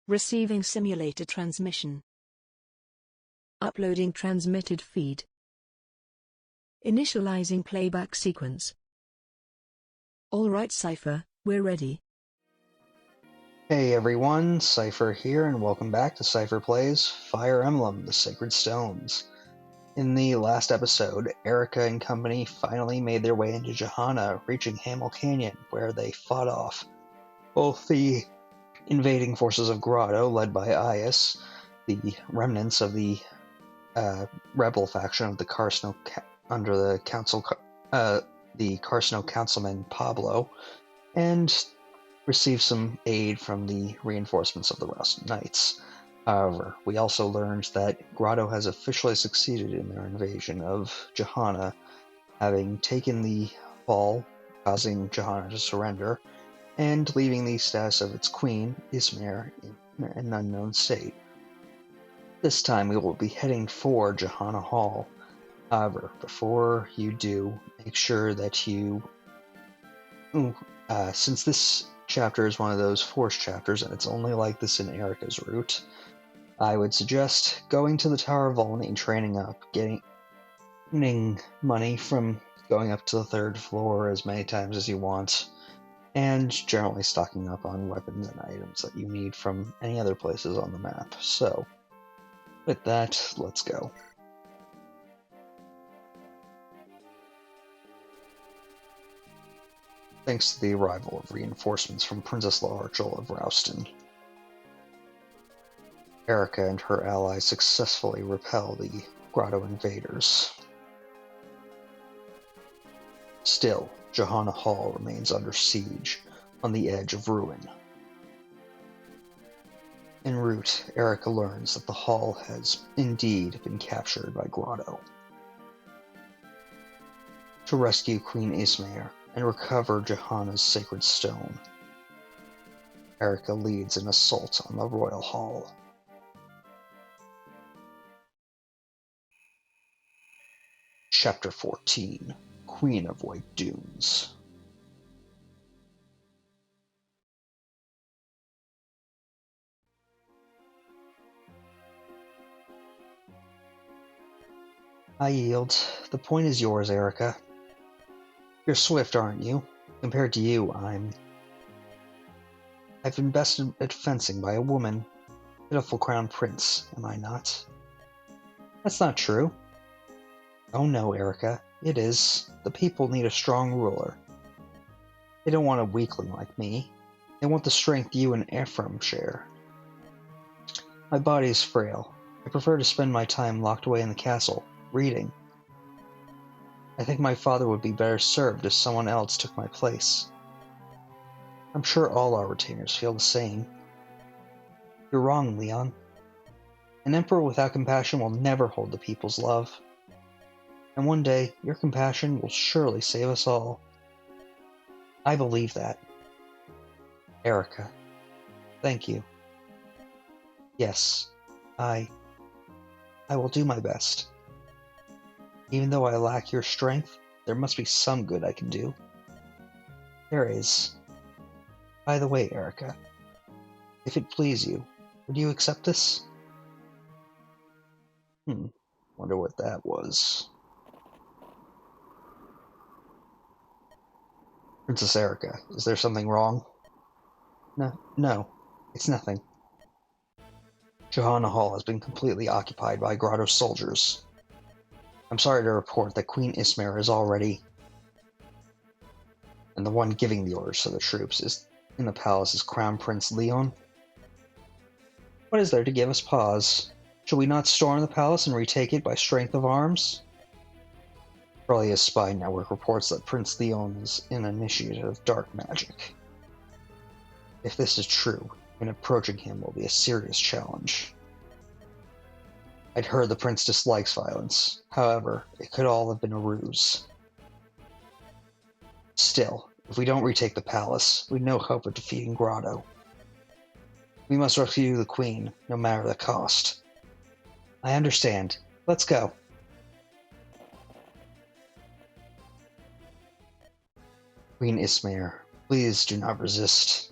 Receiving simulator transmission. Uploading transmitted feed. Initializing playback sequence. Alright Seipher, we're ready. Hey everyone, Seipher here, and welcome back to Seipher Plays Fire Emblem, the Sacred Stones. In the last episode, Eirika and company finally made their way into Jehanna, reaching Hamel Canyon, where they fought off both the invading forces of Grado, led by Is, the remnants of the rebel faction of the Carsno under the Carsno councilman Pablo, and received some aid from the reinforcements of the Rausten Knights. However, we also learned that Grado has officially succeeded in their invasion of Jehanna, having taken the fall, causing Jehanna to surrender, and leaving the status of its queen, Ismaire, in an unknown state. This time we will be heading for Jehanna Hall. However, before you do, make sure that you... since this chapter is one of those forced chapters, and it's only like this in Eirika's route, I would suggest going to the Tower of Volney and training up, getting money from going up to the 3rd floor as many times as you want, and generally stocking up on weapons and items that you need from any other places on the map. So, with that, let's go. Thanks to the arrival of reinforcements from Princess Larchel of Rausten, Eirika and her allies successfully repel the Grado invaders. Still, Jehanna Hall remains under siege, on the edge of ruin. En route, Eirika learns that the hall has indeed been captured by Grado. To rescue Queen Ismaire and recover Jehanna's sacred stone, Eirika leads an assault on the royal hall. Chapter 14, Queen of White Dunes. I yield. The point is yours, Eirika. You're swift, aren't you? Compared to you, I've been bested at fencing by a woman. Pitiful crown prince, am I not? That's not true. Oh no, Eirika, it is. The people need a strong ruler. They don't want a weakling like me. They want the strength you and Ephraim share. My body is frail. I prefer to spend my time locked away in the castle, reading. I think my father would be better served if someone else took my place. I'm sure all our retainers feel the same. You're wrong, Leon. An emperor without compassion will never hold the people's love. And one day, your compassion will surely save us all. I believe that. Eirika, thank you. Yes, I will do my best. Even though I lack your strength, there must be some good I can do. There is. By the way, Eirika, if it please you, would you accept this? Wonder what that was. Princess Eirika, is there something wrong? No, it's nothing. Jehanna Hall has been completely occupied by Grado soldiers. I'm sorry to report that Queen Ismaire is already... and the one giving the orders to the troops is in the palace is Crown Prince Leon. What is there to give us pause? Shall we not storm the palace and retake it by strength of arms? Earliest spy network reports that Prince Leon is an initiate of dark magic. If this is true, then approaching him will be a serious challenge. I'd heard the prince dislikes violence. However, it could all have been a ruse. Still, if we don't retake the palace, we've no hope of defeating Grado. We must rescue the queen, no matter the cost. I understand. Let's go. Queen Ismaire, please do not resist.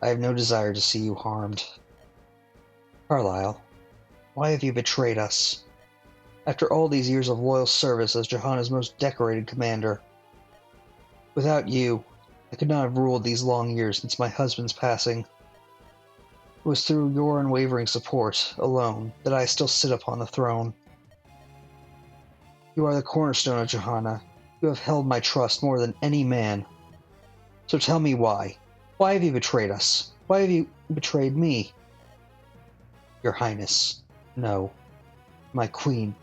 I have no desire to see you harmed. Carlyle, why have you betrayed us? After all these years of loyal service as Jehanna's most decorated commander. Without you, I could not have ruled these long years since my husband's passing. It was through your unwavering support, alone, that I still sit upon the throne. You are the cornerstone of Jehanna. You have held my trust more than any man. So tell me why. Why have you betrayed us? Why have you betrayed me? Your Highness, no. My queen,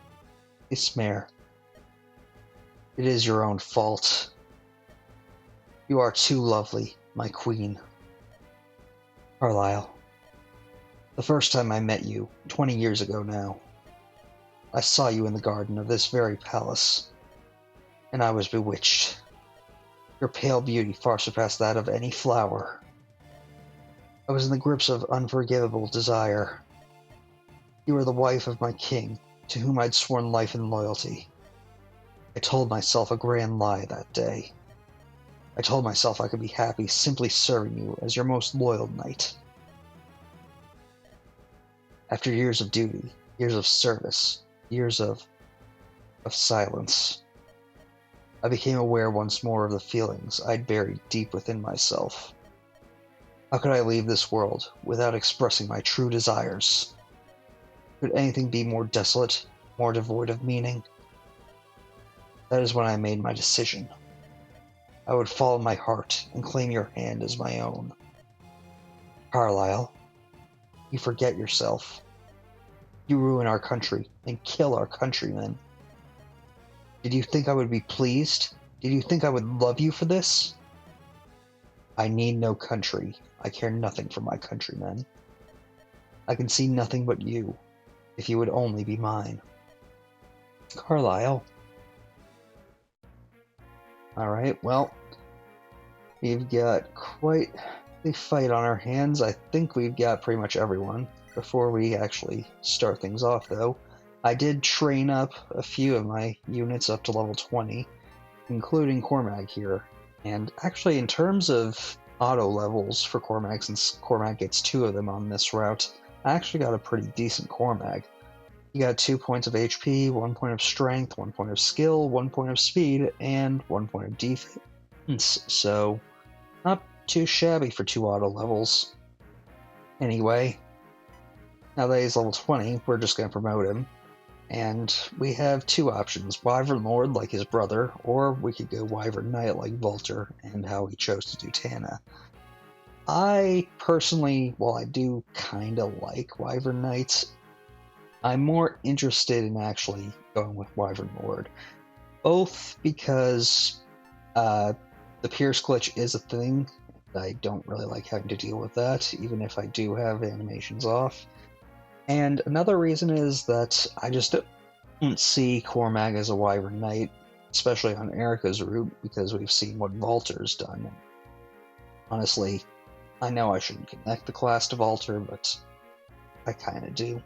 Ismaire. It is your own fault. You are too lovely, my queen. Carlyle, the first time I met you, 20 years ago now, I saw you in the garden of this very palace, and I was bewitched. Your pale beauty far surpassed that of any flower. I was in the grips of unforgivable desire. You were the wife of my king, to whom I'd sworn life and loyalty. I told myself a grand lie that day. I told myself I could be happy simply serving you as your most loyal knight. After years of duty, years of service, years of silence, I became aware once more of the feelings I'd buried deep within myself. How could I leave this world without expressing my true desires? Could anything be more desolate, more devoid of meaning? That is when I made my decision. I would follow my heart and claim your hand as my own. Carlyle, you forget yourself. You ruin our country and kill our countrymen. Did you think I would be pleased? Did you think I would love you for this? I need no country. I care nothing for my countrymen. I can see nothing but you, if you would only be mine. Carlyle. Alright, well, we've got quite a fight on our hands. I think we've got pretty much everyone. Before we actually start things off, though, I did train up a few of my units up to level 20, including Cormag here. And actually, in terms of auto levels for Cormag, since Cormag gets 2 of them on this route, I actually got a pretty decent Cormag. You got 2 points of HP, 1 point of strength, 1 point of skill, 1 point of speed, and 1 point of defense. So, not too shabby for 2 auto levels. Anyway, now that he's level 20, we're just going to promote him. And we have 2 options, Wyvern Lord like his brother, or we could go Wyvern Knight like Volter, and how he chose to do Tana. I personally, while I do kind of like Wyvern Knights, I'm more interested in actually going with Wyvern Lord. Both because the Pierce glitch is a thing. I don't really like having to deal with that, even if I do have animations off. And another reason is that I just don't see Cormag as a Wyvern Knight, especially on Eirika's route, because we've seen what Volter's done. And honestly, I know I shouldn't connect the class to Volter, but I kinda do.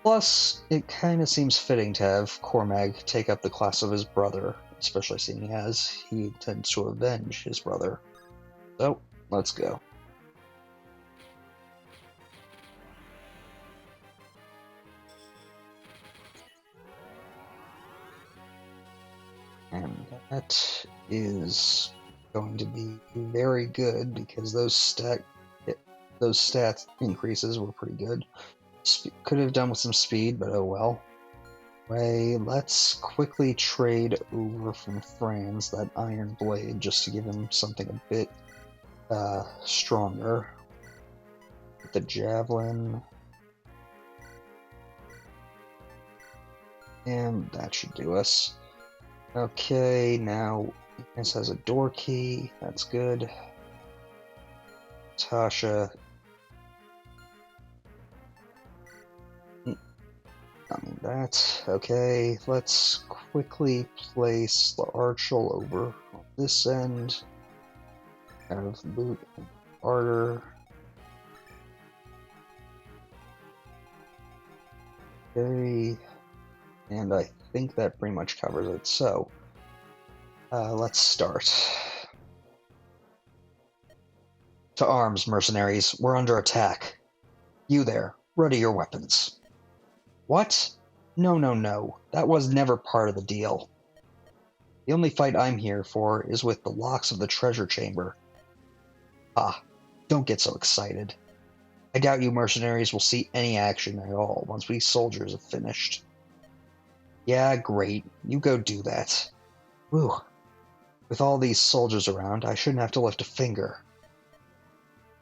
Plus, it kinda seems fitting to have Cormag take up the class of his brother, especially seeing as he intends to avenge his brother. So, let's go. And that is going to be very good because those stat increases were pretty good. Could have done with some speed, but oh well. Anyway, let's quickly trade over from Franz that Iron Blade just to give him something a bit stronger. With the Javelin. And that should do us. Okay, now this has a door key. That's good. Tasha. I mean that. Okay, let's quickly place the Archel over on this end. Have loot and barter. Okay. And I think that pretty much covers it. So, let's start. To arms, mercenaries. We're under attack. You there. ready your weapons. What? No, no, no. That was never part of the deal. The only fight I'm here for is with the locks of the treasure chamber. Ah, don't get so excited. I doubt you mercenaries will see any action at all once we soldiers have finished. Yeah, great. You go do that. Whew. With all these soldiers around, I shouldn't have to lift a finger.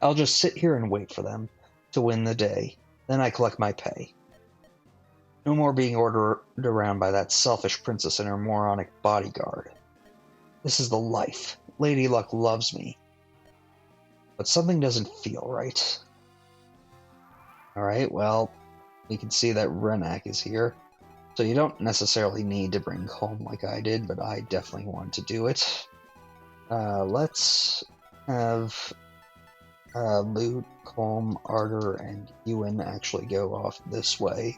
I'll just sit here and wait for them to win the day. Then I collect my pay. No more being ordered around by that selfish princess and her moronic bodyguard. This is the life. Lady Luck loves me. But something doesn't feel right. Alright, well, we can see that Renak is here. So you don't necessarily need to bring home like I did, but I definitely want to do it. Let's have Lute, Colm, Ardor, and Ewan actually go off this way.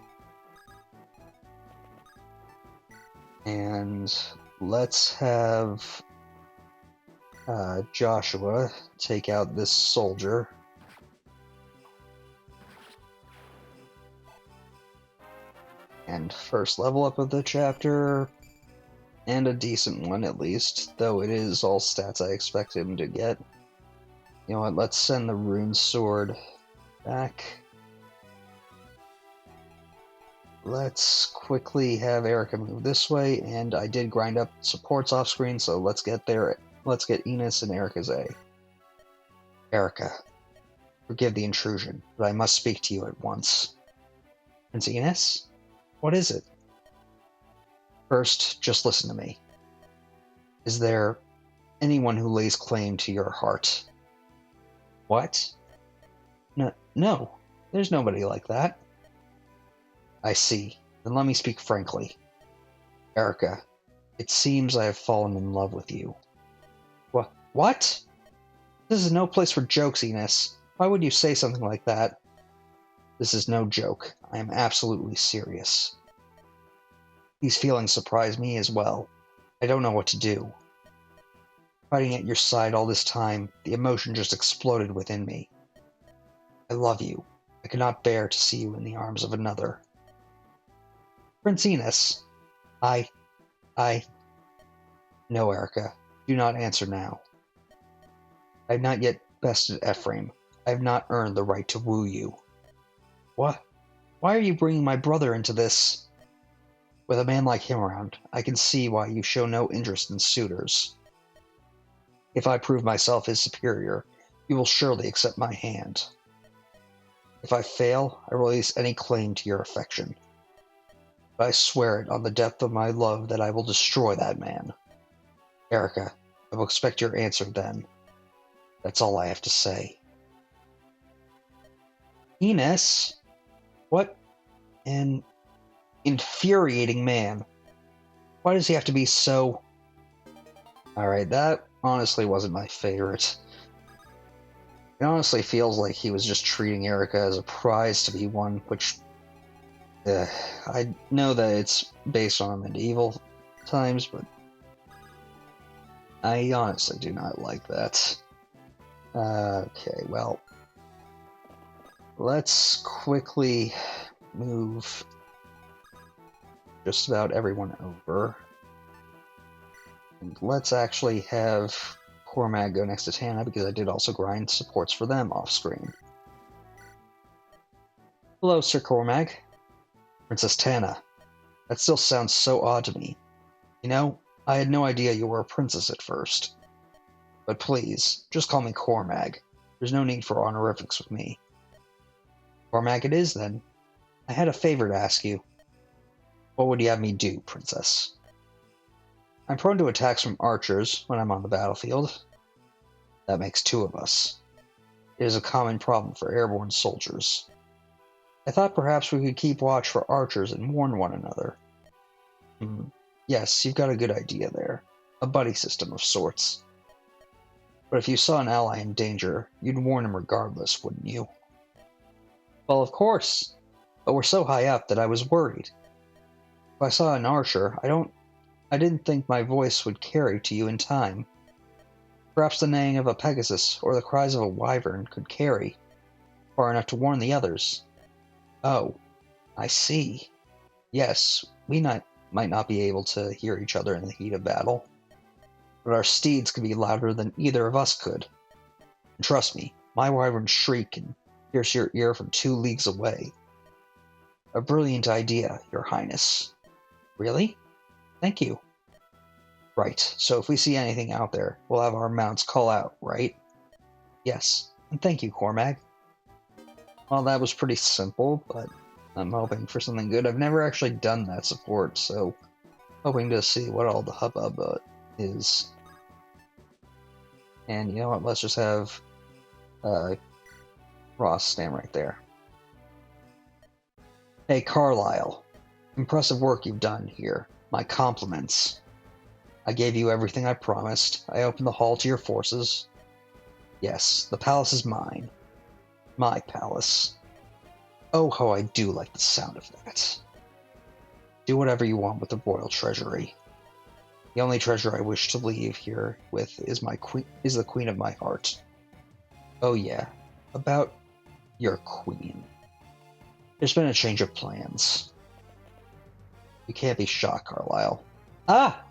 And let's have Joshua take out this soldier. And first level up of the chapter, and a decent one at least, though it is all stats I expect him to get. You know what, let's send the rune sword back. Let's quickly have Eirika move this way, and I did grind up supports off screen, so let's get there. Let's get Enos and Eirika's A. Eirika, forgive the intrusion, but I must speak to you at once. Prince Enos? What is it? First, just listen to me. Is there anyone who lays claim to your heart? What? No, there's nobody like that. I see. Then let me speak frankly. Eirika, it seems I have fallen in love with you. What? This is no place for jokes, Enos. Why would you say something like that? This is no joke. I am absolutely serious. These feelings surprise me as well. I don't know what to do. Fighting at your side all this time, the emotion just exploded within me. I love you. I cannot bear to see you in the arms of another. Prince Enos, No, Eirika, do not answer now. I have not yet bested Ephraim. I have not earned the right to woo you. What? Why are you bringing my brother into this? With a man like him around, I can see why you show no interest in suitors. If I prove myself his superior, you will surely accept my hand. If I fail, I release any claim to your affection. But I swear it on the depth of my love that I will destroy that man. Eirika, I will expect your answer then. That's all I have to say. Enos? What an infuriating man. Why does he have to be so... Alright, that honestly wasn't my favorite. It honestly feels like he was just treating Eirika as a prize to be won, which... I know that it's based on medieval times, but... I honestly do not like that. Okay, well... Let's quickly move just about everyone over. And let's actually have Cormag go next to Tana, because I did also grind supports for them off screen. Hello, Sir Cormag. Princess Tana. That still sounds so odd to me. You know, I had no idea you were a princess at first. But please, just call me Cormag. There's no need for honorifics with me. Cormag it is, then. I had a favor to ask you. What would you have me do, princess? I'm prone to attacks from archers when I'm on the battlefield. That makes two of us. It is a common problem for airborne soldiers. I thought perhaps we could keep watch for archers and warn one another. Yes, you've got a good idea there. A buddy system of sorts. But if you saw an ally in danger, you'd warn him regardless, wouldn't you? Well, of course. But we're so high up that I was worried. If I saw an archer, I didn't think my voice would carry to you in time. Perhaps the neighing of a Pegasus or the cries of a wyvern could carry far enough to warn the others. Oh, I see. Yes, might not be able to hear each other in the heat of battle, but our steeds could be louder than either of us could. And trust me, my wyvern shriek can pierce your ear from 2 leagues away. A brilliant idea, Your Highness. Really? Thank you. Right, so if we see anything out there, we'll have our mounts call out, right? Yes, and thank you, Cormag. Well, that was pretty simple, but I'm hoping for something good. I've never actually done that support, so hoping to see what all the hubbub is. And you know what, let's just have Ross stand right there. Hey, Carlisle. Impressive work you've done here. My compliments. I gave you everything I promised. I opened the hall to your forces. Yes, the palace is mine. My palace. Oh, how I do like the sound of that. Do whatever you want with the royal treasury. The only treasure I wish to leave here with is the queen of my heart. Oh yeah, about your queen. There's been a change of plans. You can't be shocked, Carlisle. Ah!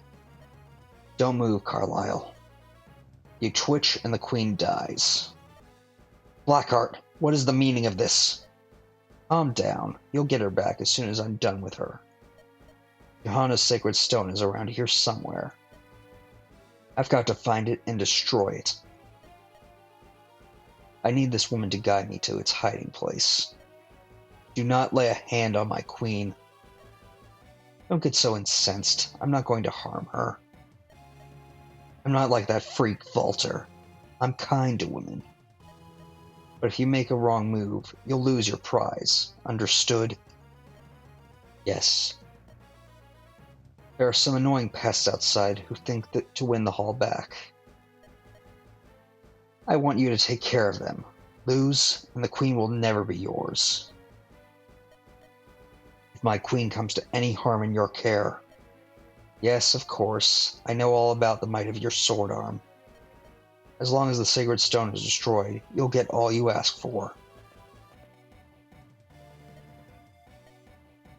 Don't move, Carlisle. You twitch and the queen dies. Blackheart, what is the meaning of this? Calm down. You'll get her back as soon as I'm done with her. Jehanna's sacred stone is around here somewhere. I've got to find it and destroy it. I need this woman to guide me to its hiding place. Do not lay a hand on my queen. Don't get so incensed. I'm not going to harm her. I'm not like that freak Volter. I'm kind to women. But if you make a wrong move, you'll lose your prize. Understood? Yes. There are some annoying pests outside who think that to win the hall back. I want you to take care of them. Lose, and the queen will never be yours. If my queen comes to any harm in your care, yes, of course, I know all about the might of your sword arm. As long as the sacred stone is destroyed, you'll get all you ask for.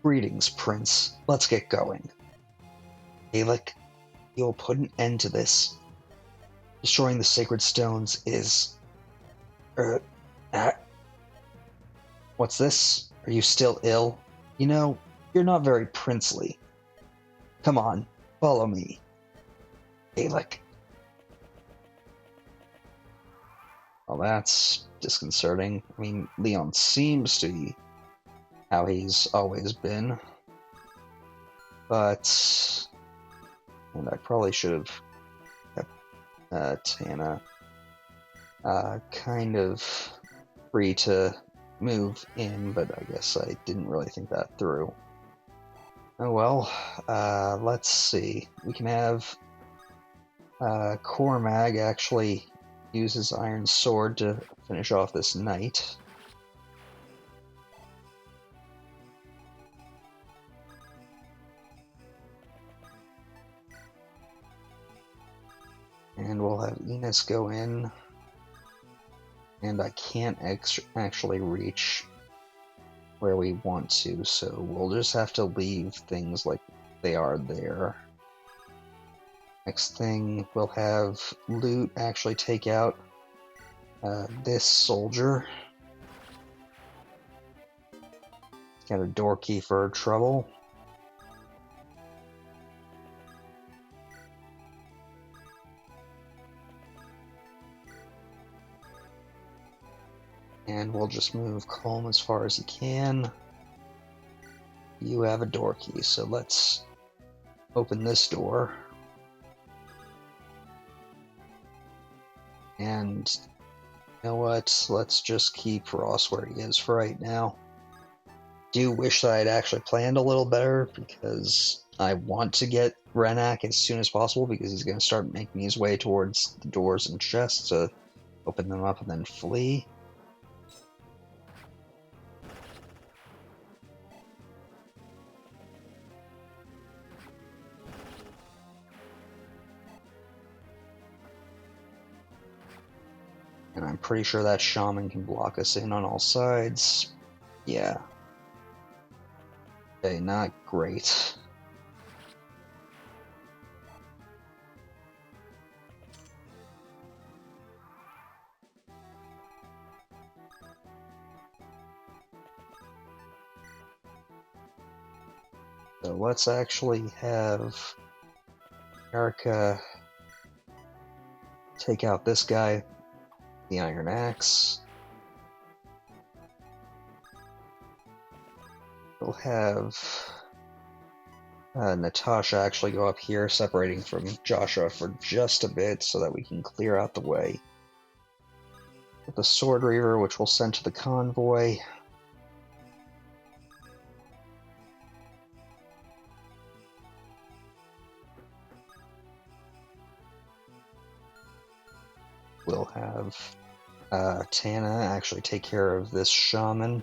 Greetings, Prince. Let's get going. Alec, you'll put an end to this. Destroying the sacred stones is... What's this? Are you still ill? You know, you're not very princely. Come on, follow me. Alec. Well, that's disconcerting. I mean, Leon seems to be how he's always been. But... And I probably should have kept Tana kind of free to move in, but I guess I didn't really think that through. Oh well, let's see. We can have Cormag actually use his iron sword to finish off this knight. And we'll have Enos go in. And I can't actually reach where we want to, so we'll just have to leave things like they are there. Next thing, we'll have Loot actually take out this soldier. Got a door key for trouble. And we'll just move Colm as far as he can. You have a door key, so let's open this door. And you know what? Let's just keep Ross where he is for right now. Do wish that I'd actually planned a little better, because I want to get Renak as soon as possible, because he's going to start making his way towards the doors and chests to open them up and then flee. And I'm pretty sure that shaman can block us in on all sides. Yeah. Okay, not great. So let's actually have Eirika take out this guy, the Iron Axe. We'll have Natasha actually go up here, separating from Joshua for just a bit so that we can clear out the way. With the Sword Reaver, which we'll send to the convoy. We'll have Tana actually take care of this shaman.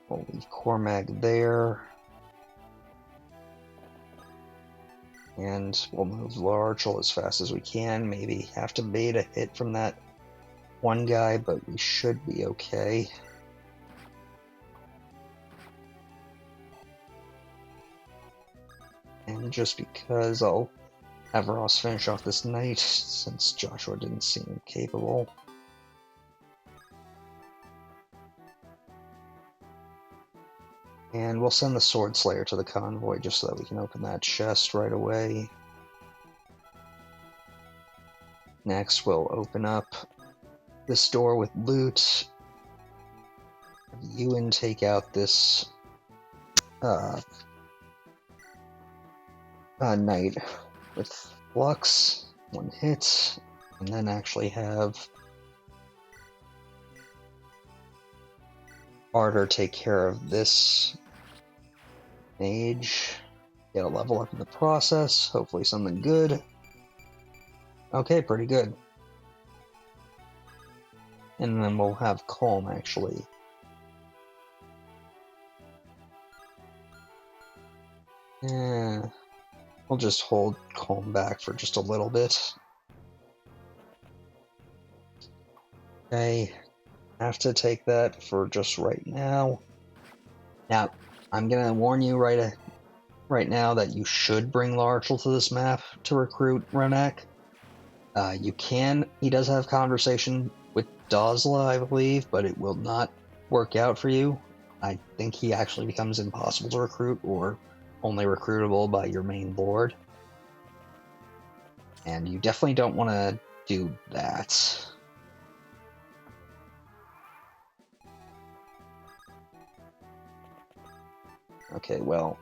We'll leave Cormag there. And we'll move Larchel as fast as we can. Maybe have to bait a hit from that one guy, but we should be okay. And just because I'll have Ross finish off this knight, since Joshua didn't seem capable. And we'll send the Sword Slayer to the convoy just so that we can open that chest right away. Next, we'll open up this door with loot. Ewan take out this knight with flux, one hit, and then actually have Ardor take care of this mage. Get a level up in the process, hopefully something good. Okay, pretty good. And then we'll have Colm actually. Yeah, we'll just hold Colm back for just a little bit. Okay, have to take that for just right now. Now, I'm gonna warn you right now that you should bring Larchel to this map to recruit Ronak. You can. He does have conversation with Dazla, I believe, but it will not work out for you. I think he actually becomes impossible to recruit, or only recruitable by your main lord. And you definitely don't want to do that. Okay, well,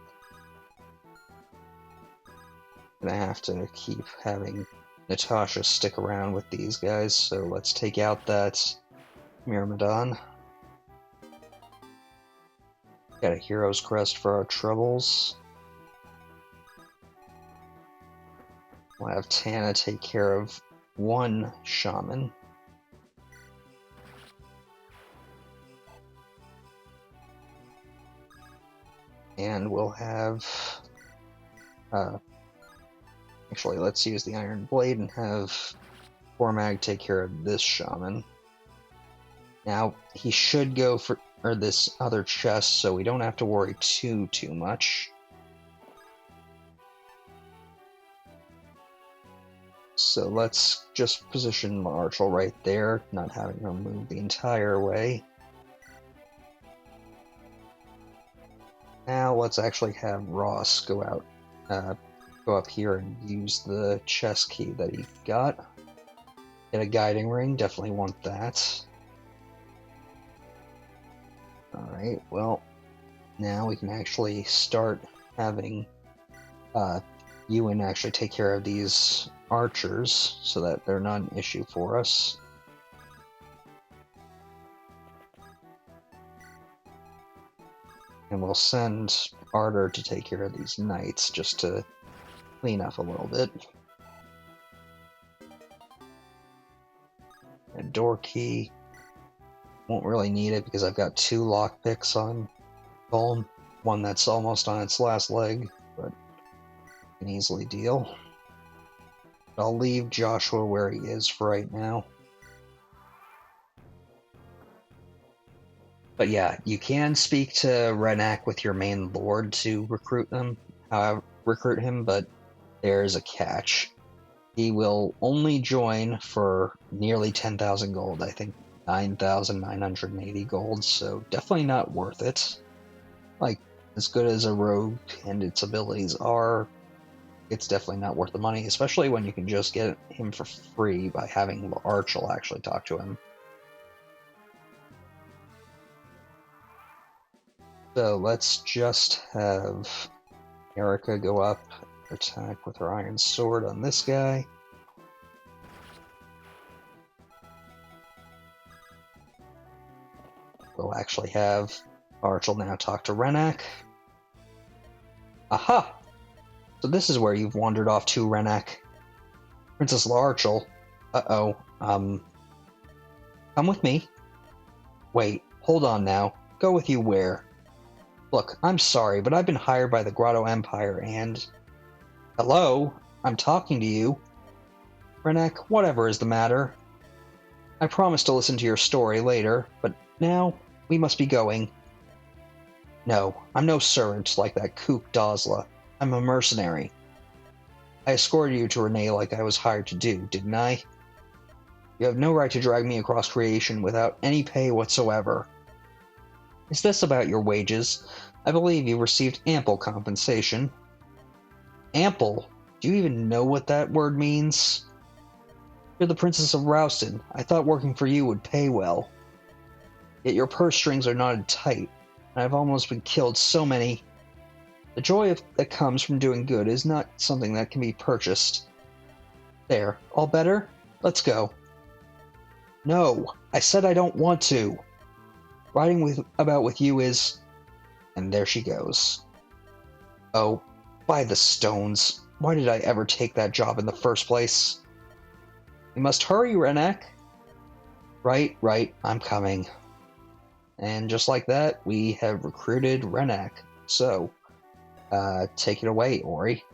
I'm gonna have to keep having Natasha stick around with these guys, so let's take out that Myrmidon. Got a hero's crest for our troubles. We'll have Tana take care of one shaman. And we'll have... actually, let's use the Iron Blade and have Cormag take care of this shaman. Now, he should go for this other chest, so we don't have to worry too much. So let's just position Larchel right there, not having him move the entire way. Now let's actually have Ross go up here and use the chest key that he got. Get a guiding ring, definitely want that. Alright, well, now we can actually start having Ewan actually take care of these archers so that they're not an issue for us. And we'll send Ardor to take care of these knights just to clean up a little bit. A door key. Won't really need it because I've got 2 lockpicks on Colm. One that's almost on its last leg, but Can easily deal. I'll leave Joshua where he is for right now. But yeah, you can speak to Renak with your main lord to recruit him, but there's a catch. He will only join for nearly 10,000 gold, I think 9,980 gold, so definitely not worth it. Like, as good as a rogue and its abilities are, it's definitely not worth the money, especially when you can just get him for free by having Archel actually talk to him. So let's just have Eirika go up, attack with her iron sword on this guy. We'll actually have Archel now talk to Renak. Aha! So this is where you've wandered off to, Renak. Princess Archel. Uh-oh. Come with me. Wait, hold on now. Go with you where? Look, I'm sorry, but I've been hired by the Grado Empire and... Hello? I'm talking to you. Renak, whatever is the matter? I promise to listen to your story later, but now we must be going. No, I'm no servant like that kook Dazla. I'm a mercenary. I escorted you to Renee like I was hired to do, didn't I? You have no right to drag me across creation without any pay whatsoever. Is this about your wages? I believe you received ample compensation. Ample? Do you even know what that word means? You're the Princess of Rausten. I thought working for you would pay well. Yet your purse strings are knotted tight, and I've almost been killed so many. The joy that comes from doing good is not something that can be purchased. There, all better? Let's go. No, I said I don't want to. Riding about with you is... And there she goes. Oh, by the stones. Why did I ever take that job in the first place? We must hurry, Renak. Right, I'm coming. And just like that, we have recruited Renak. So, take it away, Ori.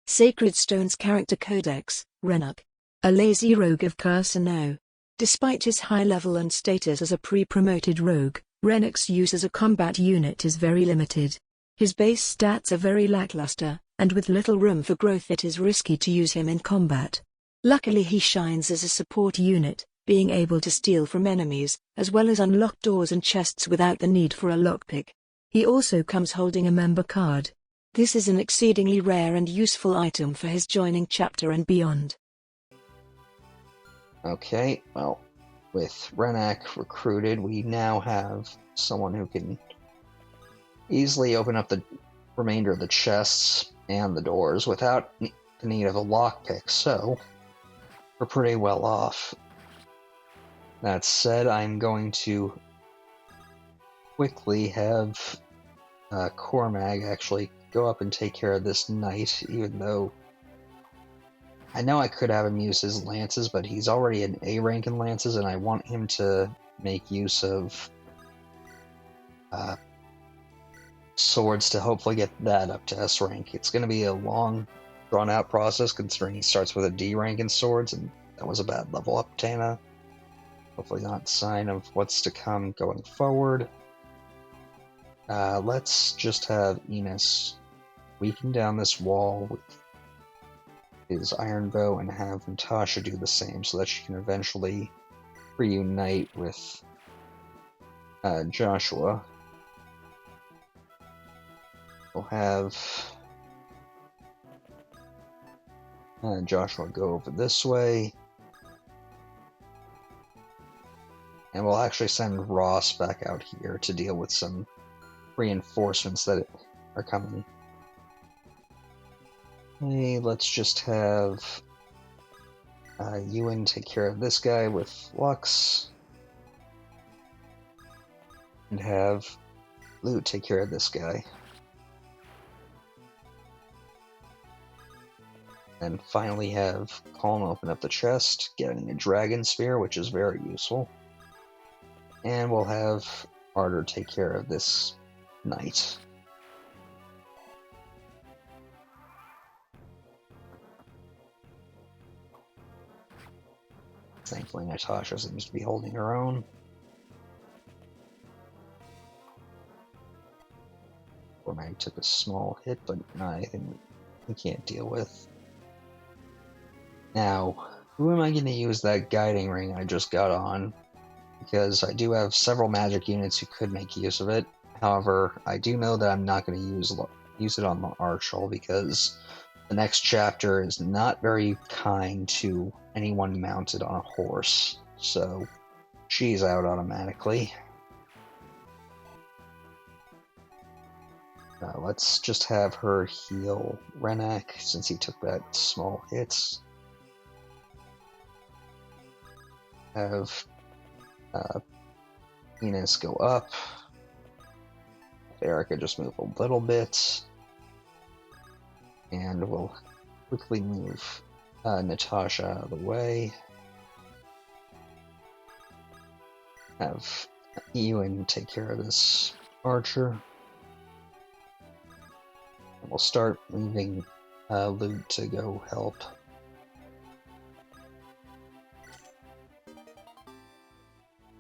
Sacred Stone's character codex, Renak. A lazy rogue of Cursino. Despite his high level and status as a pre-promoted rogue, Renak's use as a combat unit is very limited. His base stats are very lackluster, and with little room for growth it is risky to use him in combat. Luckily he shines as a support unit, being able to steal from enemies, as well as unlock doors and chests without the need for a lockpick. He also comes holding a member card. This is an exceedingly rare and useful item for his joining chapter and beyond. Okay, well, with Renak recruited, we now have someone who can easily open up the remainder of the chests and the doors without the need of a lockpick, so we're pretty well off. That said, I'm going to quickly have Cormag actually go up and take care of this knight, even though I know I could have him use his lances, but he's already an A rank in lances, and I want him to make use of swords to hopefully get that up to S rank. It's going to be a long, drawn-out process, considering he starts with a D rank in swords, and that was a bad level up, Tana. Hopefully not a sign of what's to come going forward. Let's just have Enos weaken down this wall with his iron bow and have Natasha do the same so that she can eventually reunite with Joshua. We'll have Joshua go over this way. And we'll actually send Ross back out here to deal with some reinforcements that are coming. Hey, let's just have Ewan take care of this guy with Lux. And have Lute take care of this guy. And finally have Colin open up the chest, getting a dragon spear, which is very useful. And we'll have Arter take care of this knight. Thankfully, Natasha seems to be holding her own. Cormac took a small hit, but not anything we can't deal with. Now, who am I going to use that guiding ring I just got on? Because I do have several magic units who could make use of it. However, I do know that I'm not going to use it on the Archel because the next chapter is not very kind to anyone mounted on a horse. So, she's out automatically. Let's just have her heal Renak since he took that small hit. Have Enos go up. Eirika just move a little bit. And we'll quickly move Natasha out of the way. Have Ewan take care of this archer. And we'll start moving Luke to go help.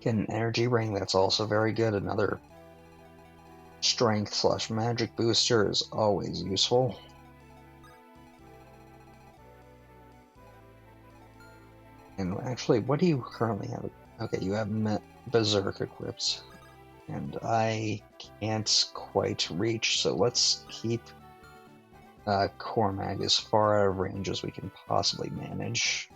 Get an energy ring, that's also very good. Another strength / magic booster is always useful. And actually, what do you currently have? Okay, you have Berserk equipped. And I can't quite reach, so let's keep Cormac as far out of range as we can possibly manage.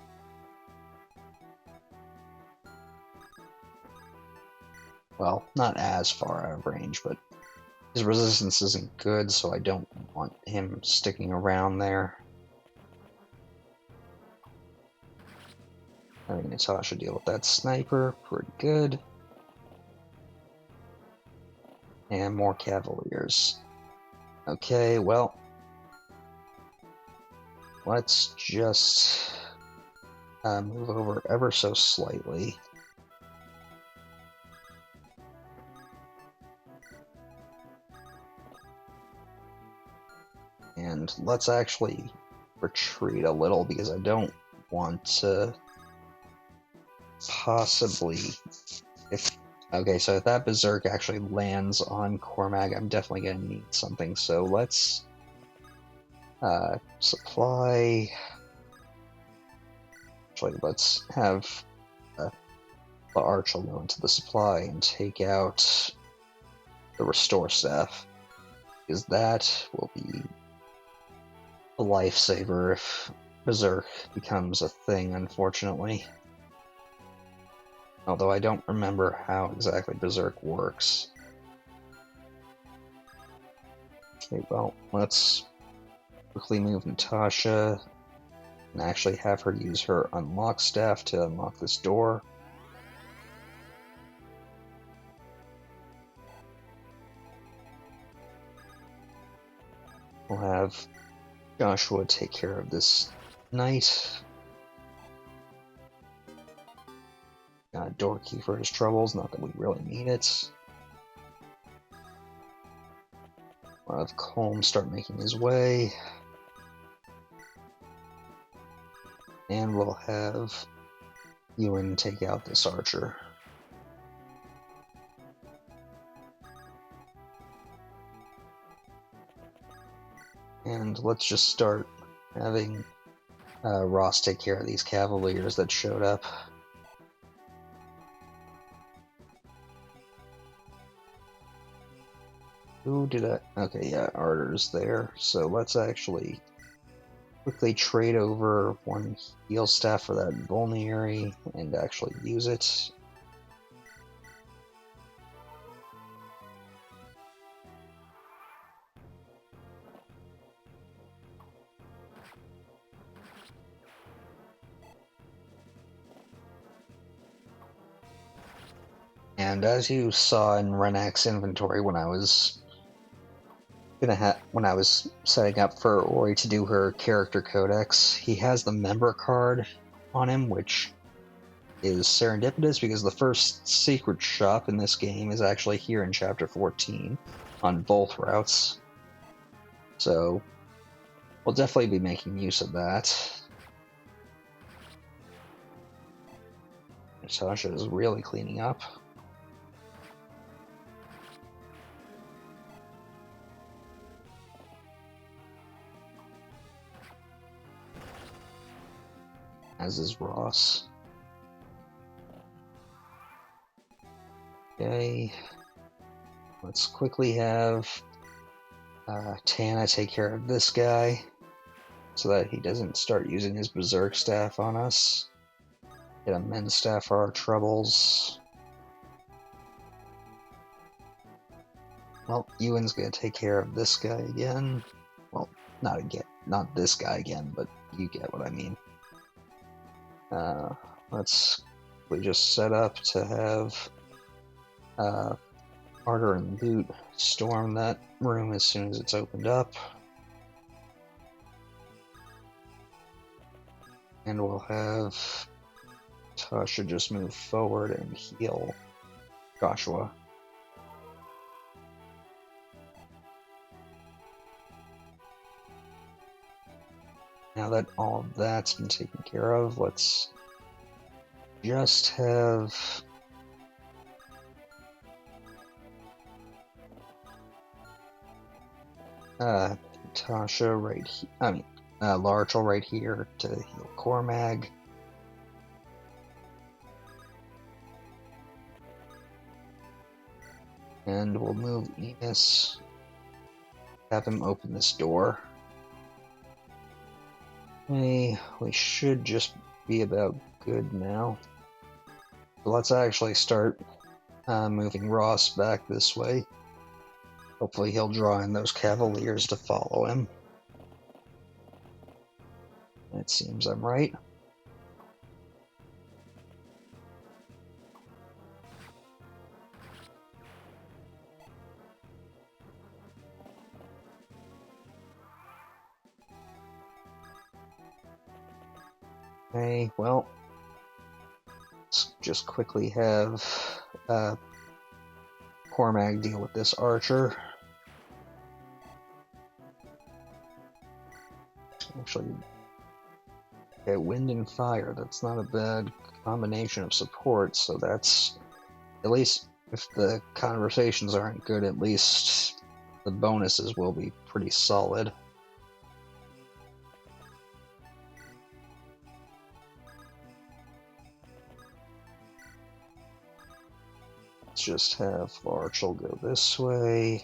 Well, not as far out of range, but his resistance isn't good, so I don't want him sticking around there. Having Natasha deal with that sniper, pretty good. And more cavaliers. Okay, well, let's just move over ever so slightly. And let's actually retreat a little because I don't want to possibly... Okay, so if that Berserk actually lands on Cormac, I'm definitely going to need something. So let's supply... Actually, let's have the Archel go into the supply and take out the Restore Staff. Because that will be a lifesaver if Berserk becomes a thing, unfortunately. Although I don't remember how exactly Berserk works. Okay, well, let's quickly move Natasha and actually have her use her unlock staff to unlock this door. We'll have Joshua take care of this knight. Door key for his troubles, not that we really need it. We'll have Colm start making his way. And we'll have Ewan take out this archer. And let's just start having Ross take care of these cavaliers that showed up. Who did I... Okay, yeah, Arter's there. So let's actually quickly trade over one heal staff for that vulnerary and actually use it. And as you saw in Renak's inventory when I was setting up for Ori to do her character codex, he has the member card on him, which is serendipitous because the first secret shop in this game is actually here in Chapter 14 on both routes. So we'll definitely be making use of that. Natasha is really cleaning up. As is Ross. Okay. Let's quickly have Tana take care of this guy so that he doesn't start using his berserk staff on us. Get a men's staff for our troubles. Well, Ewan's gonna take care of this guy again. Well, not this guy again, but you get what I mean. We just set up to have Carter and Boot storm that room as soon as it's opened up. And we'll have Tasha just move forward and heal Joshua. Now that all of that's been taken care of, let's just have Tasha right here. Larchel right here to heal Cormag. And we'll move Enos. Have him open this door. Okay, we should just be about good now. So let's actually start moving Ross back this way. Hopefully he'll draw in those Cavaliers to follow him. It seems I'm right. Okay, well, let's just quickly have Cormag deal with this archer. Actually, okay, wind and fire, that's not a bad combination of support, so that's, at least if the conversations aren't good, at least the bonuses will be pretty solid. Let's just have Larchel go this way.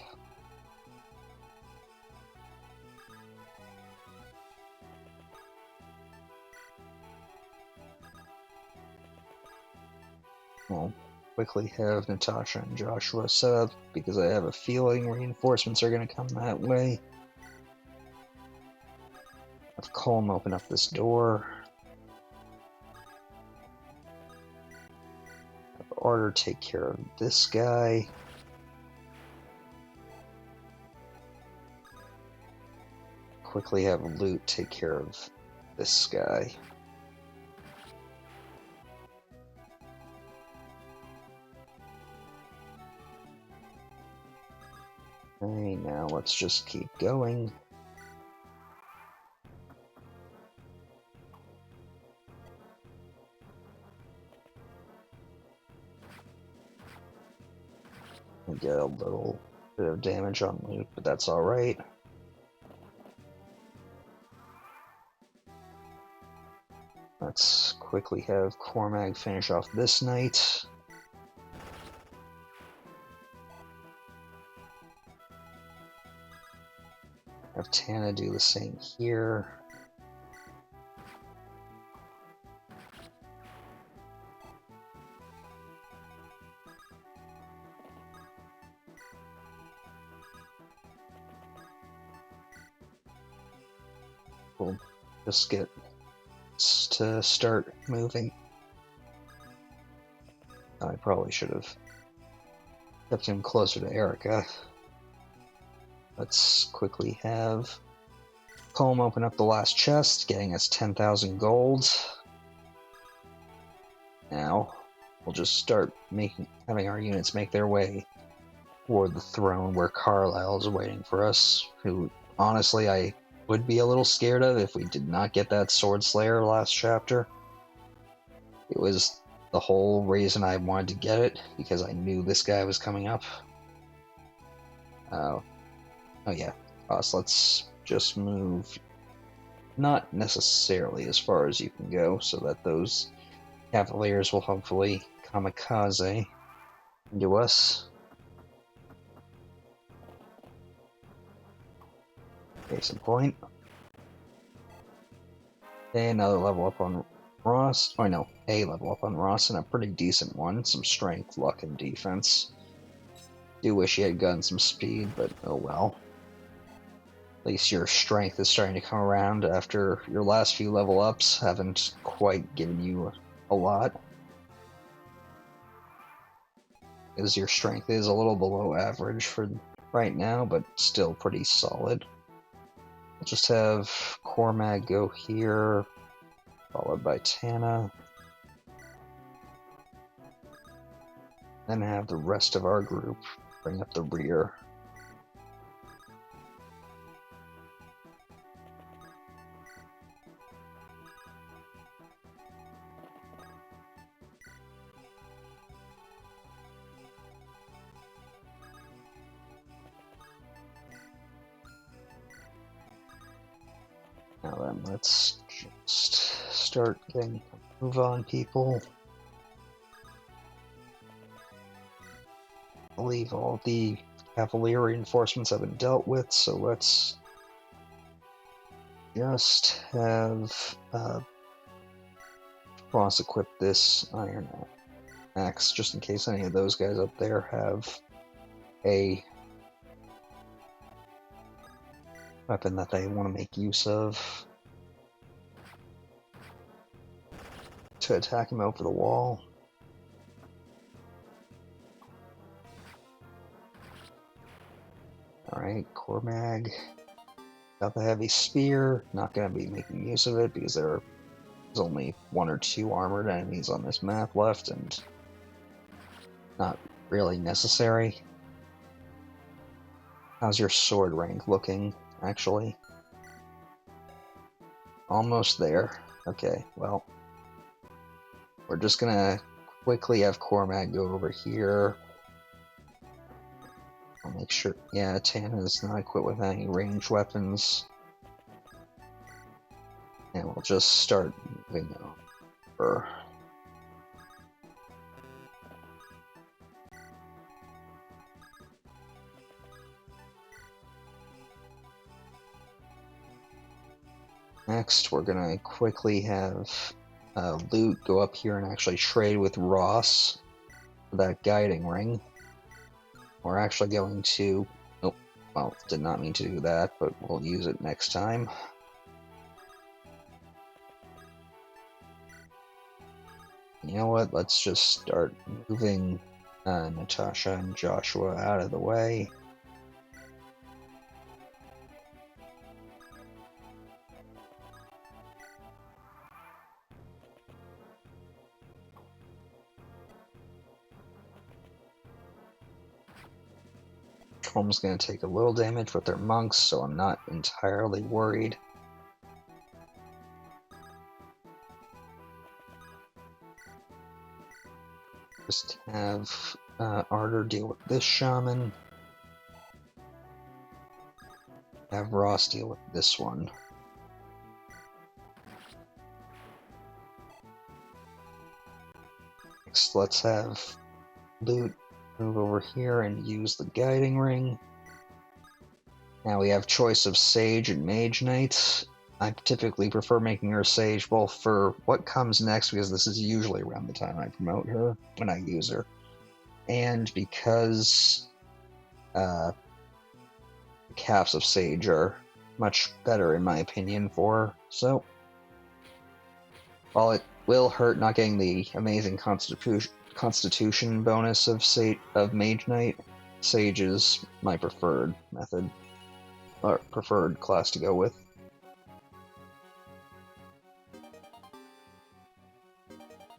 We'll quickly have Natasha and Joshua set up because I have a feeling reinforcements are going to come that way. Have Colm open up this door. Have Order take care of this guy. Quickly have Loot take care of this guy. Okay, now let's just keep going. We get a little bit of damage on Loot, but that's alright. Let's quickly have Cormag finish off this knight. Have Tana do the same here. We'll just get to start moving. I probably should have kept him closer to Eirika. Let's quickly have Colm open up the last chest, getting us 10,000 gold. Now, we'll just start having our units make their way toward the throne where Carlisle is waiting for us, who, honestly, I would be a little scared of if we did not get that Sword Slayer last chapter. It was the whole reason I wanted to get it, because I knew this guy was coming up. Oh yeah. So let's just move not necessarily as far as you can go, so that those Cavaliers will hopefully kamikaze into us. Case in point. Okay, another level up on Ross. Oh no, a level up on Ross, and a pretty decent one. Some strength, luck, and defense. Do wish he had gotten some speed, but oh well. At least your strength is starting to come around after your last few level ups haven't quite given you a lot. Because your strength is a little below average for right now, but still pretty solid. We'll just have Cormag go here, followed by Tana. Then have the rest of our group bring up the rear. Now then, let's just start getting a move on people. I believe all the Cavalier reinforcements have been dealt with, so let's just have cross-equip this iron axe, just in case any of those guys up there have a weapon that they want to make use of to attack him over the wall. Alright, Cormag got the heavy spear. Not going to be making use of it because there's only 1 or 2 armored enemies on this map left, and not really necessary. How's your sword rank looking, actually? Almost there. Okay, well, we're just gonna quickly have Cormag go over here. I'll make sure. Yeah, Tana's not equipped with any ranged weapons. And we'll just start moving over. Next, we're gonna quickly have Loot go up here and actually trade with Ross for that guiding ring. We're actually going to... Oh, well, did not mean to do that, but we'll use it next time. You know what? Let's just start moving Natasha and Joshua out of the way. Home's going to take a little damage with their monks, so I'm not entirely worried. Just have Ardor deal with this shaman. Have Ross deal with this one. Next, let's have Loot move over here and use the guiding ring. Now we have choice of Sage and Mage Knight. I typically prefer making her Sage both for what comes next, because this is usually around the time I promote her, when I use her, and because the caps of Sage are much better in my opinion for her. So, while it will hurt not getting the amazing Constitution bonus of Mage Knight, Sage is my preferred method, or preferred class to go with.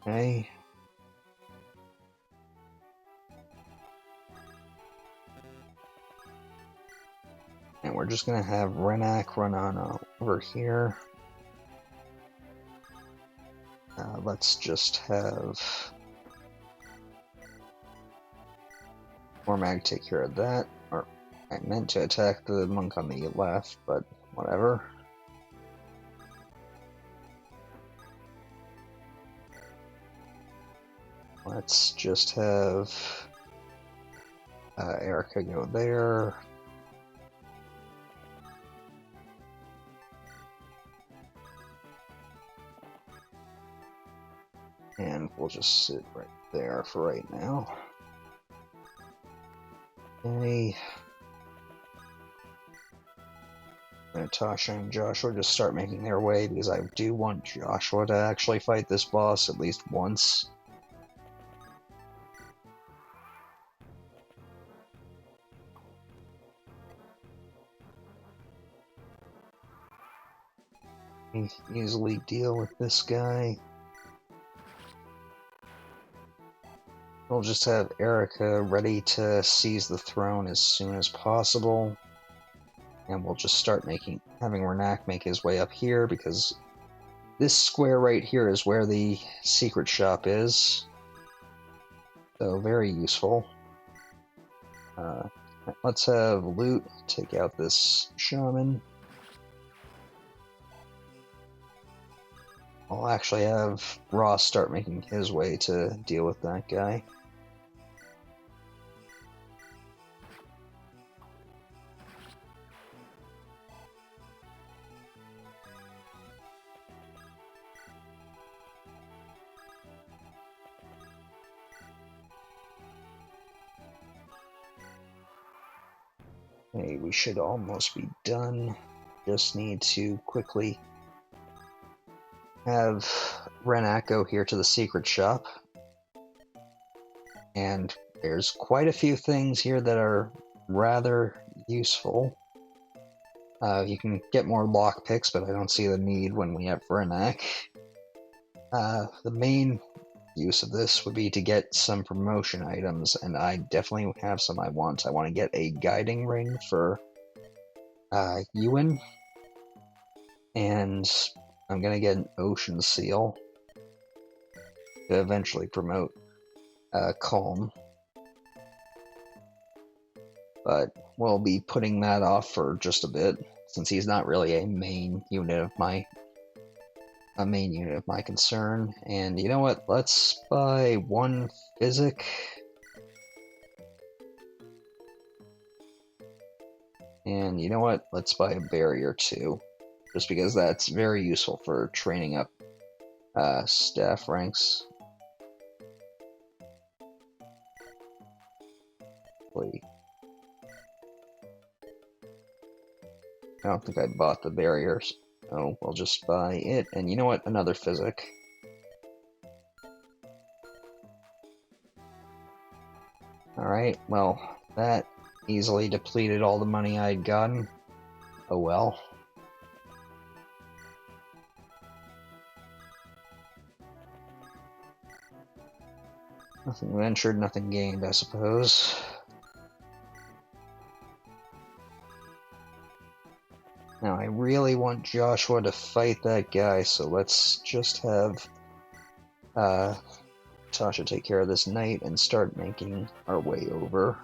Okay. And we're just gonna have Renak run on over here. Let's just have Cormag take care of that. Or I meant to attack the monk on the left, but whatever. Let's just have Eirika go there. And we'll just sit right there for right now. Okay. Natasha and Joshua just start making their way because I do want Joshua to actually fight this boss at least once. We easily deal with this guy. We'll just have Eirika ready to seize the throne as soon as possible. And we'll just start having Renak make his way up here, because this square right here is where the secret shop is. So very useful. Let's have Loot take out this shaman. I'll actually have Ross start making his way to deal with that guy. Hey, we should almost be done. Just need to quickly have Renak go here to the secret shop. And there's quite a few things here that are rather useful. You can get more lockpicks, but I don't see the need when we have Renak. The main use of this would be to get some promotion items, and I definitely have some I want. I want to get a guiding ring for Ewan, and I'm going to get an ocean seal to eventually promote Calm. But we'll be putting that off for just a bit, since he's not really a main unit of my concern. And you know what? Let's buy one physic. And you know what? Let's buy a barrier too, just because that's very useful for training up staff ranks. I don't think I bought the barriers. Oh, we'll just buy it. And you know what? Another physic. Alright, well, that easily depleted all the money I'd gotten. Oh well. Nothing ventured, nothing gained, I suppose. Now, I really want Joshua to fight that guy, so let's just have Tasha take care of this knight and start making our way over.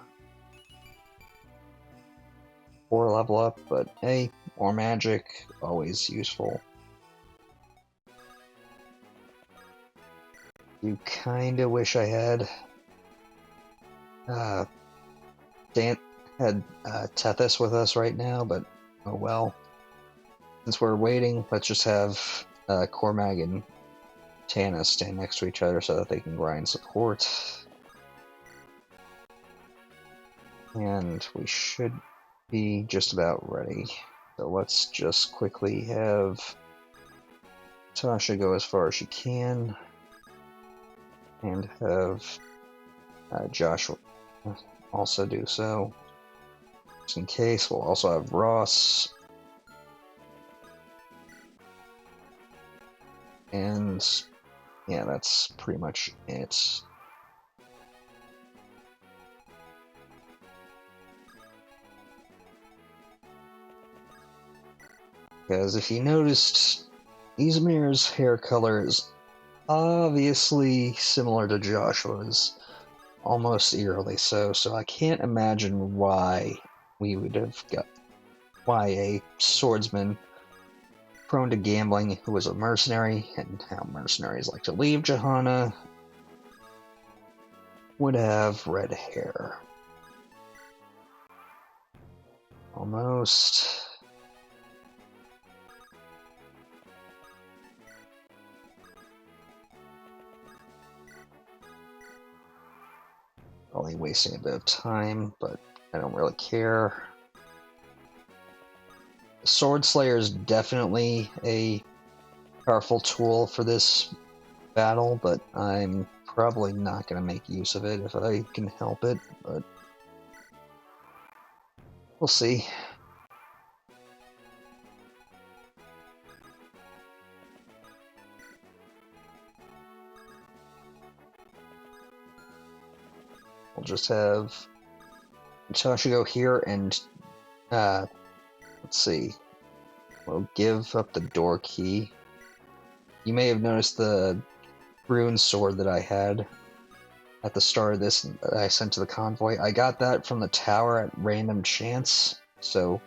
4 level up, but hey, more magic, always useful. You kinda wish I had Tethys with us right now, but oh well. Since we're waiting, let's just have Cormag and Tana stand next to each other so that they can grind support. And we should be just about ready. So let's just quickly have Tasha go as far as she can. And have Joshua also do so. Just in case, we'll also have Ross. And yeah, that's pretty much it. Because if you noticed, Ismaire's hair color is obviously similar to Joshua's. almost eerily so I can't imagine why we would have got... why a swordsman prone to gambling who was a mercenary, and how mercenaries like to leave Jehanna, would have red hair. Almost. Only wasting a bit of time, but I don't really care. Sword Slayer is definitely a powerful tool for this battle, but I'm probably not going to make use of it if I can help it, but we'll see. We'll just have Natasha go here and, let's see, we'll give up the door key. You may have noticed the rune sword that I had at the start of this that I sent to the convoy. I got that from the tower at random chance, so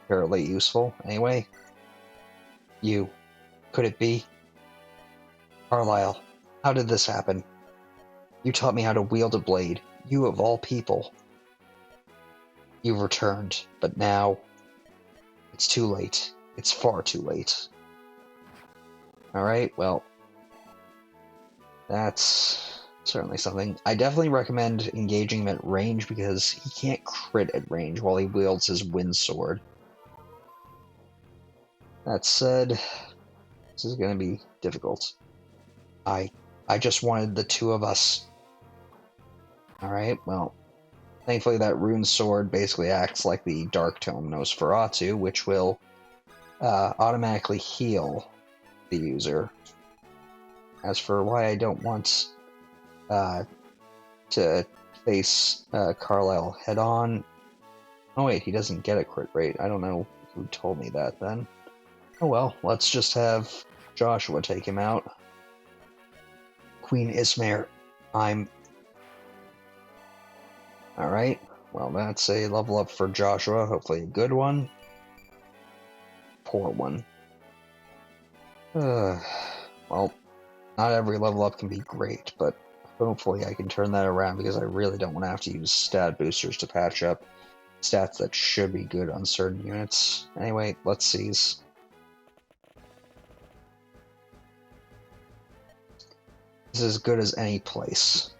fairly useful. Anyway, you. Could it be? Carlyle, how did this happen? You taught me how to wield a blade. You of all people. You've returned, but now it's too late. It's far too late. Alright, well, that's certainly something. I definitely recommend engaging him at range because he can't crit at range while he wields his wind sword. That said, this is going to be difficult. I just wanted the two of us. Alright, well, thankfully that rune sword basically acts like the Dark Tome Nosferatu, which will automatically heal the user. As for why I don't want to face Carlyle head-on... Oh wait, he doesn't get a crit rate. I don't know who told me that then. Oh well, let's just have Joshua take him out. Queen Ismaire, I'm... Alright, well that's a level up for Joshua, hopefully a good one. Poor one. Well, not every level up can be great, but hopefully I can turn that around because I really don't want to have to use stat boosters to patch up stats that should be good on certain units. Anyway, let's seize. This is as good as any place.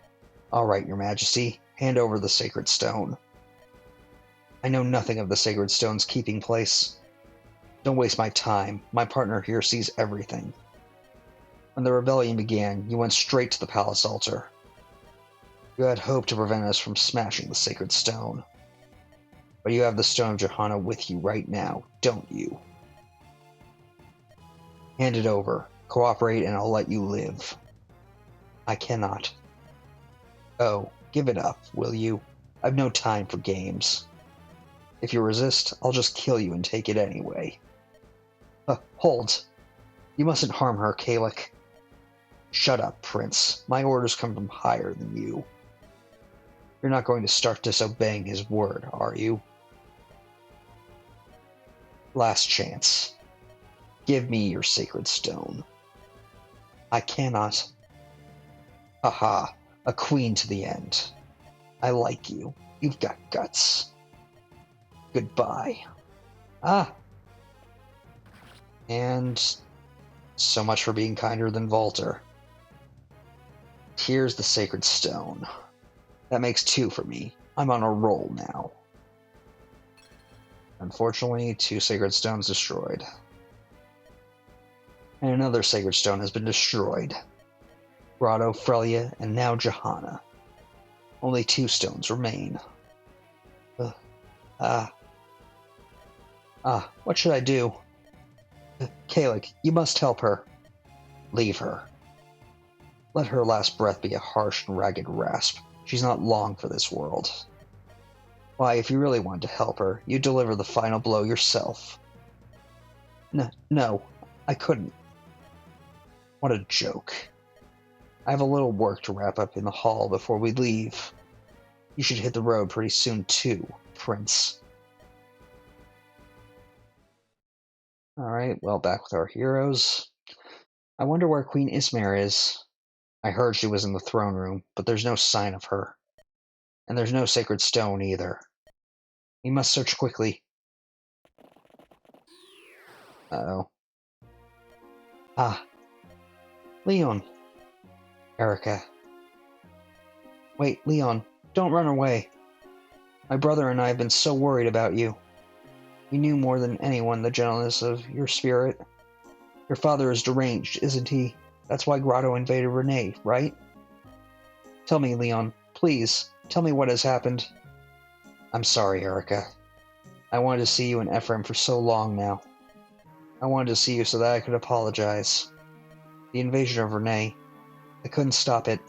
Alright, Your Majesty, hand over the Sacred Stone. I know nothing of the Sacred Stone's keeping place. Don't waste my time. My partner here sees everything. When the rebellion began, you went straight to the palace altar. You had hoped to prevent us from smashing the Sacred Stone. But you have the Stone of Jehanna with you right now, don't you? Hand it over. Cooperate and I'll let you live. I cannot. Oh, give it up, will you? I've no time for games. If you resist, I'll just kill you and take it anyway. Hold. You mustn't harm her, Kalik. Shut up, Prince. My orders come from higher than you. You're not going to start disobeying his word, are you? Last chance. Give me your sacred stone. I cannot. Haha, a queen to the end. I like you. You've got guts. Goodbye. And so much for being kinder than Volter. Here's the sacred stone. That makes 2 for me. I'm on a roll now. Unfortunately, 2 sacred stones destroyed. And another sacred stone has been destroyed. Grado, Frelia, and now Jehanna. Only 2 stones remain. What should I do? Kalik, you must help her. Leave her. Let her last breath be a harsh and ragged rasp. She's not long for this world. Why, if you really wanted to help her, you'd deliver the final blow yourself. No, I couldn't. What a joke. I have a little work to wrap up in the hall before we leave. You should hit the road pretty soon too, Prince. Alright, well, back with our heroes. I wonder where Queen Ismaire is. I heard she was in the throne room, but there's no sign of her. And there's no sacred stone either. We must search quickly. Uh-oh. Ah. Leon. Eirika. Wait, Leon, don't run away. My brother and I have been so worried about you. We knew more than anyone the gentleness of your spirit. Your father is deranged, isn't he? That's why Grado invaded Renee, right? Tell me, Leon, please, tell me what has happened. I'm sorry, Eirika. I wanted to see you and Ephraim for so long now. I wanted to see you so that I could apologize. The invasion of Renee, I couldn't stop it.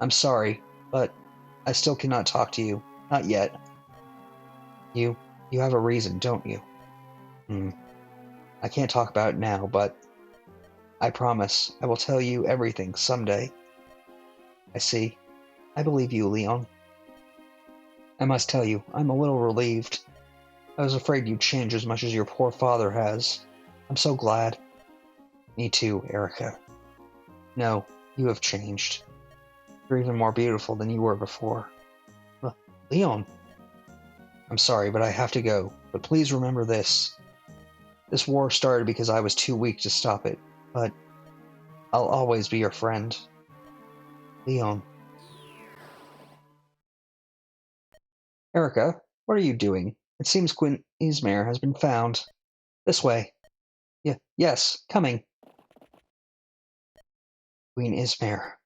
I'm sorry, but I still cannot talk to you. Not yet. You have a reason, don't you? I can't talk about it now, but I promise I will tell you everything someday. I see. I believe you, Leon. I must tell you, I'm a little relieved. I was afraid you'd change as much as your poor father has. I'm so glad. Me too, Eirika. No, you have changed. You're even more beautiful than you were before. Leon! I'm sorry, but I have to go. But please remember this. This war started because I was too weak to stop it, but I'll always be your friend. Leon. Eirika, what are you doing? It seems Queen Ismaire has been found. This way. Yes, coming. Queen Ismaire.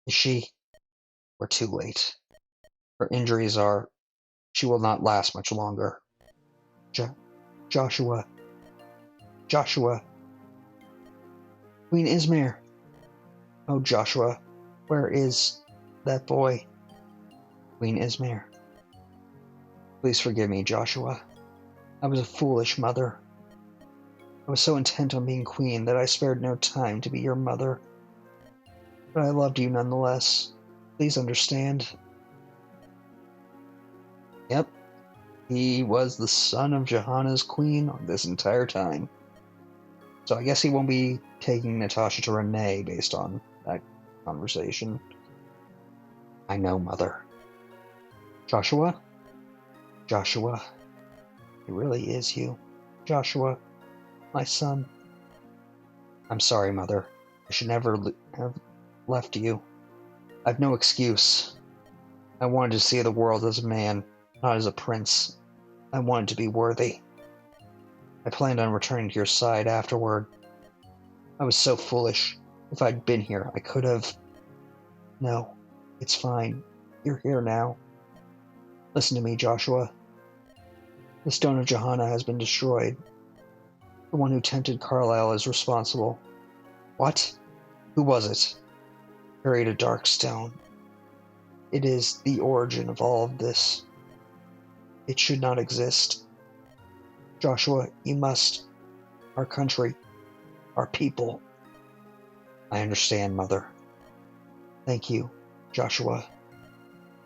Is she? We're too late. Her injuries are... She will not last much longer. Joshua. Queen Ismaire. Oh, Joshua. Where is that boy? Queen Ismaire. Please forgive me, Joshua. I was a foolish mother. I was so intent on being queen that I spared no time to be your mother. But I loved you nonetheless. Please understand. Yep. He was the son of Jehanna's queen this entire time. So I guess he won't be taking Natasha to Renee based on that conversation. I know, Mother. Joshua? Joshua. It really is you. Joshua. My son. I'm sorry, Mother. I should never have left you. I've no excuse. I wanted to see the world as a man, not as a prince. I wanted to be worthy. I planned on returning to your side afterward. I was so foolish. If I'd been here, I could have... No, it's fine. You're here now. Listen to me, Joshua. The stone of Jehanna has been destroyed. The one who tempted Carlyle is responsible. What? Who was it? Carried a dark stone. It is the origin of all of this. It should not exist. Joshua, you must. Our country. Our people. I understand, Mother. Thank you, Joshua.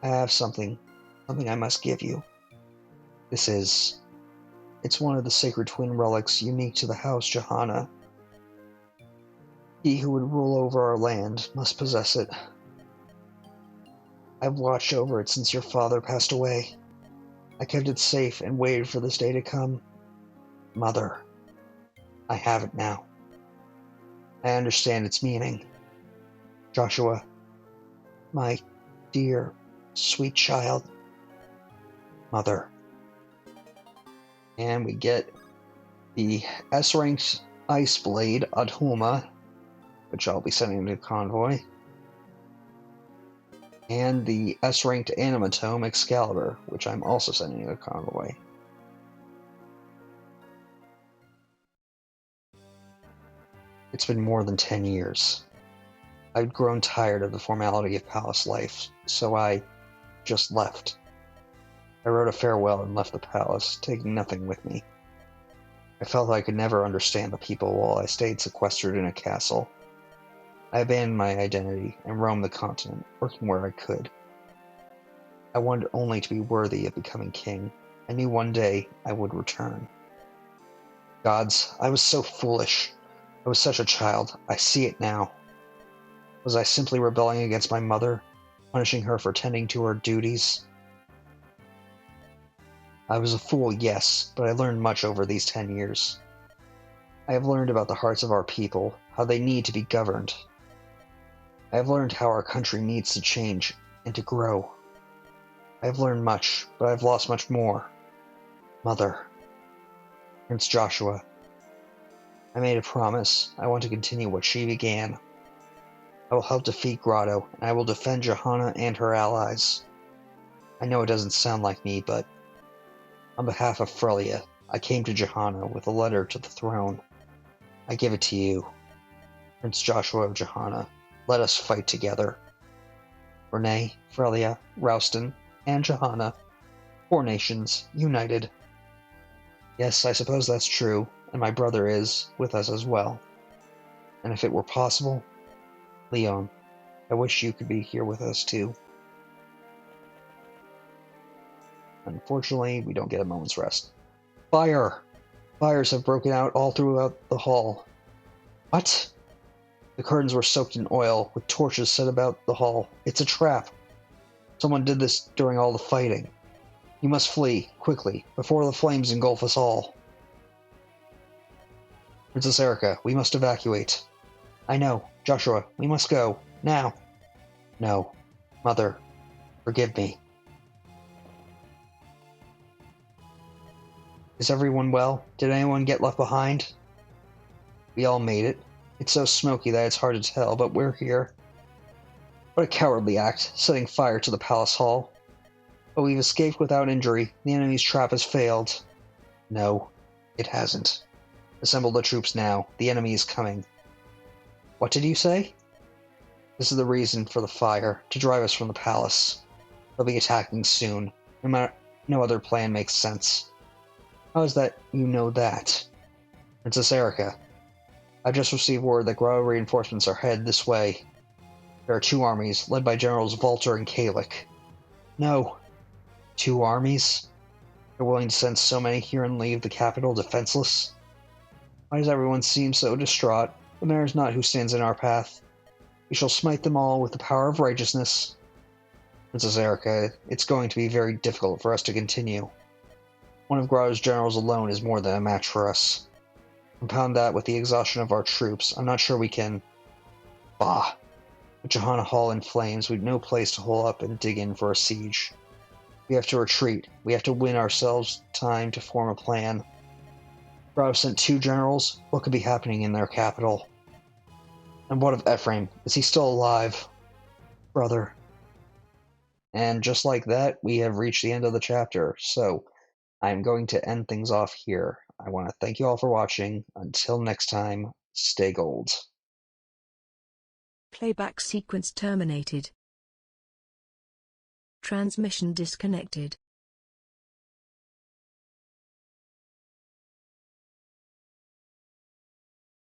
I have something I must give you. It's one of the sacred twin relics unique to the house Jehanna. He who would rule over our land must possess it. I've watched over it since your father passed away. I kept it safe and waited for this day to come. Mother, I have it now. I understand its meaning. Joshua, my dear, sweet child. Mother. And we get the S-ranked Ice Blade, Adhuma, which I'll be sending to Convoy. And the S-ranked Animatome, Excalibur, which I'm also sending to Convoy. It's been more than 10 years. I'd grown tired of the formality of palace life, so I just left. I wrote a farewell and left the palace, taking nothing with me. I felt I could never understand the people while I stayed sequestered in a castle. I abandoned my identity and roamed the continent, working where I could. I wanted only to be worthy of becoming king. I knew one day I would return. Gods, I was so foolish. I was such a child. I see it now. Was I simply rebelling against my mother, punishing her for tending to her duties? I was a fool, yes, but I learned much over these 10 years. I have learned about the hearts of our people, how they need to be governed. I have learned how our country needs to change and to grow. I have learned much, but I have lost much more. Mother. Prince Joshua. I made a promise. I want to continue what she began. I will help defeat Grado, and I will defend Jehanna and her allies. I know it doesn't sound like me, but on behalf of Frelia, I came to Jehanna with a letter to the throne. I give it to you, Prince Joshua of Jehanna. Let us fight together. Renee, Frelia, Rausten, and Jehanna, 4 nations, united. Yes, I suppose that's true, and my brother is with us as well. And if it were possible, Leon, I wish you could be here with us too. Unfortunately, we don't get a moment's rest. Fire! Fires have broken out all throughout the hall. What? The curtains were soaked in oil, with torches set about the hall. It's a trap. Someone did this during all the fighting. You must flee, quickly, before the flames engulf us all. Princess Eirika, we must evacuate. I know. Joshua, we must go. Now. No. Mother, forgive me. Is everyone well? Did anyone get left behind? We all made it. It's so smoky that it's hard to tell, but we're here. What a cowardly act, setting fire to the palace hall. But we've escaped without injury. The enemy's trap has failed. No, it hasn't. Assemble the troops now. The enemy is coming. What did you say? This is the reason for the fire, to drive us from the palace. They'll be attacking soon. No other plan makes sense. How is that you know that? Princess Eirika, I've just received word that Grado reinforcements are headed this way. There are 2 armies, led by Generals Volter and Kalik. No. 2 armies? They're willing to send so many here and leave the capital defenseless? Why does everyone seem so distraught? The matter is not who stands in our path. We shall smite them all with the power of righteousness. Princess Eirika, it's going to be very difficult for us to continue. One of Grado's generals alone is more than a match for us. Compound that with the exhaustion of our troops, I'm not sure we can... Bah! With Jehanna Hall in flames, we've no place to hole up and dig in for a siege. We have to retreat. We have to win ourselves time to form a plan. Grado sent 2 generals. What could be happening in their capital? And what of Ephraim? Is he still alive? Brother. And just like that, we have reached the end of the chapter, so I'm going to end things off here. I want to thank you all for watching. Until next time, stay gold. Playback sequence terminated. Transmission disconnected.